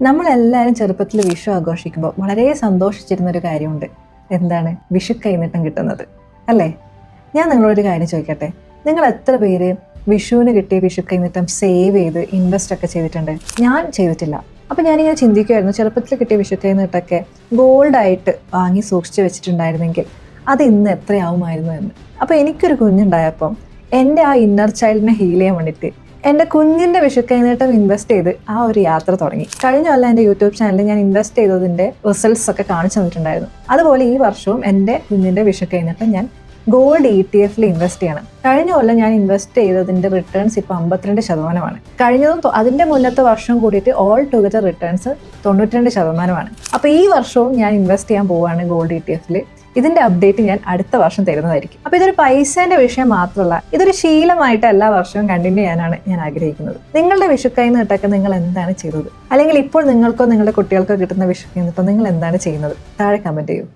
നമ്മളെല്ലാവരും ചെറുപ്പത്തിൽ വിഷു ആഘോഷിക്കുമ്പോൾ വളരെ സന്തോഷിച്ചിരുന്നൊരു കാര്യമുണ്ട്. എന്താണ്? വിഷു കൈനീട്ടം കിട്ടുന്നത് അല്ലേ? ഞാൻ നിങ്ങളൊരു കാര്യം ചോദിക്കട്ടെ, നിങ്ങൾ എത്ര പേര് വിഷുവിന് കിട്ടിയ വിഷു കൈനീട്ടം സേവ് ചെയ്ത് ഇൻവെസ്റ്റ് ഒക്കെ ചെയ്തിട്ടുണ്ട്? ഞാൻ ചെയ്തിട്ടില്ല. അപ്പം ഞാനിങ്ങനെ ചിന്തിക്കുമായിരുന്നു, ചെറുപ്പത്തിൽ കിട്ടിയ വിഷു കൈനീട്ടമൊക്കെ ഗോൾഡായിട്ട് വാങ്ങി സൂക്ഷിച്ച് വെച്ചിട്ടുണ്ടായിരുന്നെങ്കിൽ അത് ഇന്ന് എത്രയാവുമായിരുന്നു എന്ന്. അപ്പോൾ എനിക്കൊരു കുഞ്ഞുണ്ടായപ്പം എൻ്റെ ആ ഇന്നർ ചൈൽഡിനെ ഹീൽ ചെയ്യാൻ വേണ്ടിയിട്ട് എൻ്റെ കുഞ്ഞിൻ്റെ വിഷു കൈനീട്ടം ഇൻവെസ്റ്റ് ചെയ്ത് ആ ഒരു യാത്ര തുടങ്ങി. കഴിഞ്ഞ കൊല്ലം എൻ്റെ യൂട്യൂബ് ചാനലിൽ ഞാൻ ഇൻവെസ്റ്റ് ചെയ്തതിൻ്റെ റിസൾട്ട്സ് ഒക്കെ കാണിച്ചു തന്നിട്ടുണ്ടായിരുന്നു. അതുപോലെ ഈ വർഷവും എൻ്റെ കുഞ്ഞിൻ്റെ വിഷു കൈനീട്ടം ഞാൻ ഗോൾഡ് ETF ഇൻവെസ്റ്റ് ചെയ്യണം. കഴിഞ്ഞ കൊല്ലം ഞാൻ ഇൻവെസ്റ്റ് ചെയ്തതിൻ്റെ റിട്ടേൺസ് ഇപ്പോൾ 52%. കഴിഞ്ഞതും അതിൻ്റെ മുന്നത്തെ വർഷം കൂടിയിട്ട് ഓൾ ടുഗദർ റിട്ടേൺസ് 92%. അപ്പോൾ ഈ വർഷവും ഞാൻ ഇൻവെസ്റ്റ് ചെയ്യാൻ പോവുകയാണ് ഗോൾഡ് ETF. ഇതിന്റെ അപ്ഡേറ്റ് ഞാൻ അടുത്ത വർഷം തരുന്നതായിരിക്കും. അപ്പോൾ ഇതൊരു പൈസേന്റെ വിഷയം മാത്രമല്ല, ഇതൊരു ശീലമായിട്ട് എല്ലാ വർഷവും കണ്ടിന്യൂ ചെയ്യാനാണ് ഞാൻ ആഗ്രഹിക്കുന്നത്. നിങ്ങളുടെ വിഷു കൈനീട്ടമൊക്കെ നിങ്ങൾ എന്താണ് ചെയ്തത്? അല്ലെങ്കിൽ ഇപ്പോൾ നിങ്ങൾക്കോ നിങ്ങളുടെ കുട്ടികൾക്കോ കിട്ടുന്ന വിഷു കൈനീട്ടം നിങ്ങൾ എന്താണ് ചെയ്യുന്നത്? താഴെ കമന്റ് ചെയ്യൂ.